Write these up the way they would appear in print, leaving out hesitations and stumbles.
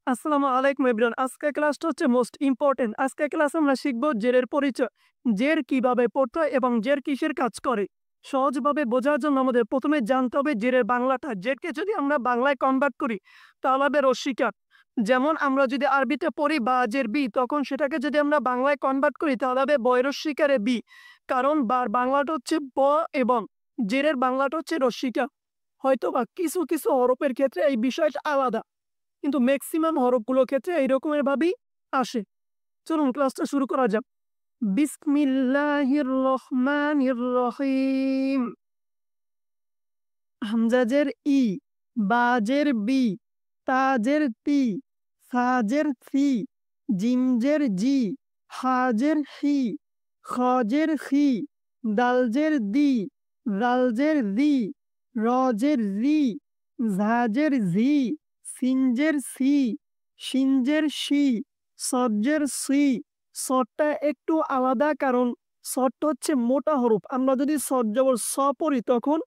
আসসালামু আলাইকুম এভরিওয়ান। আজকের ক্লাসটা হচ্ছে মোস্ট ইম্পোর্টেন্ট। আজকের ক্লাসে আমরা শিখব জেরের পরিচয়। জের কিভাবে পড়তে হয় এবং জের কিসের কাজ করে। সহজভাবে বোঝার জন্য আমাদের ১ম এ জানতে হবে জেরের বাংলাটা। জেরকে যদি আমরা বাংলায় কনভার্ট করি তাহলে হবে রস্যিকার। যেমন আমরা যদি আরবিতে পড়ি বা জের বি তখন সেটাকে যদি আমরা বাংলায় কনভার্ট করি তাহলে হবে বয়রস্যিকারে বি। কারণ বাংলাটা হচ্ছে ব এবং জেরের বাংলাটা হচ্ছে রস্যিকা। হয়তোবা কিছু হরফের ক্ষেত্রে এই বিষয়টা আলাদা। কিন্তু মেক্সিমাম হরফগুলোর ক্ষেত্রে এইরকমের ভাবেই আসে। চলুন ক্লাসটা শুরু করা যাক। বিসমিল্লাহির রহমানির রহিম। হামজাজের ই, বাজের বি, তাজের তি, সাজের সি, জিমজের জি, হাজের হি, খজের হি, দালজের দি, রালজের রি, রজের রি, ঝাজের ঝি, সিনজের সি, শিনজের শি, সজ্জের সি। সটটা একটু আলাদা কারণ সটটা হচ্ছে মোটা হরফ। আমরা যদি সজ জবর স পড়ি তখন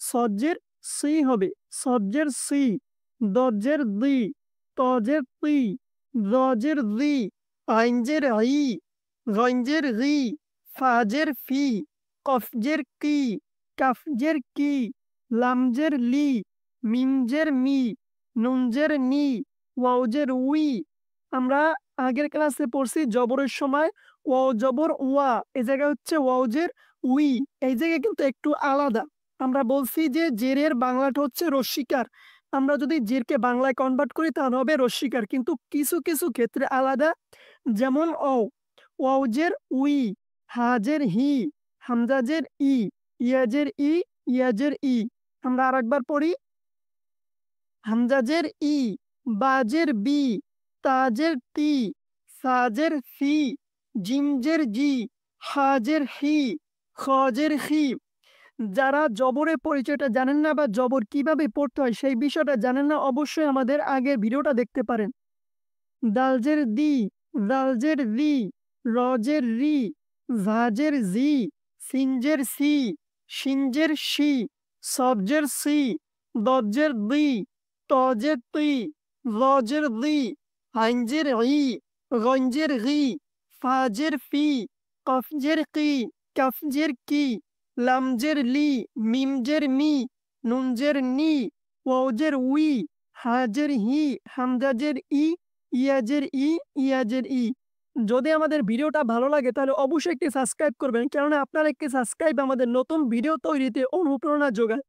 সজ্জের সি হবে। সজ্জের সি, দজ্জের দি, তজের তি, রজের রি, আইনজের ই, গঞ্জের রি, ফাজের ফি, কফজের কি, কাফজের কি, লামজের লি, মিমজের মি, নুনজের নি, ওয়াউজের উই। আমরা আগের ক্লাসে পড়ছি জবরের সময় ওয়াও জবর ওয়া, এই জায়গায় হচ্ছে ওয়াউজের উই। এই জায়গায় কিন্তু একটু আলাদা। আমরা বলছি যে জেরের বাংলাটা হচ্ছে রস্যিকার। আমরা যদি জেরকে বাংলায় কনভার্ট করি তাহলে হবে রস্যিকার। কিন্তু কিছু ক্ষেত্রে আলাদা। যেমন ওয়াউজের উই, হাজের হি, হামজাজের ই, ইয়াজের ই, ইয়াজের ই। আমরা আরেকবার পড়ি। হামজাজের ই, বাজের বি, তাজের তি, সাজের ফি, জিমজের জি, হাজের হি, খজের হি। যারা জবরের পরিচয়টা জানেন না বা জবর কিভাবে পড়তে হয় সেই বিষয়টা জানেন না, অবশ্যই আমাদের আগের ভিডিওটা দেখতে পারেন। দালজের দি, রালজের রি, রজের রি, ঝাজের জি, সিনজের সি, শিনজের শি, সবজের সি, দজ্জের দি, তজের তি, রজের দি, আইনজের ই, গঞ্জের রি, ফাজের ফি, কফজের কি, কাফজের কি, লামজের লি, মিমজের মি, নুনজের নি, ওয়াউজের উই, হাজের হি, হামজাজের ই, ইয়াজের ই, ইয়াজের ই। যদি আমাদের ভিডিওটা ভালো লাগে তাহলে অবশ্যই একটি সাবস্ক্রাইব করবেন। কেননা আপনার একটি সাবস্ক্রাইব আমাদের নতুন ভিডিও তৈরিতে অনুপ্রেরণা যোগায়।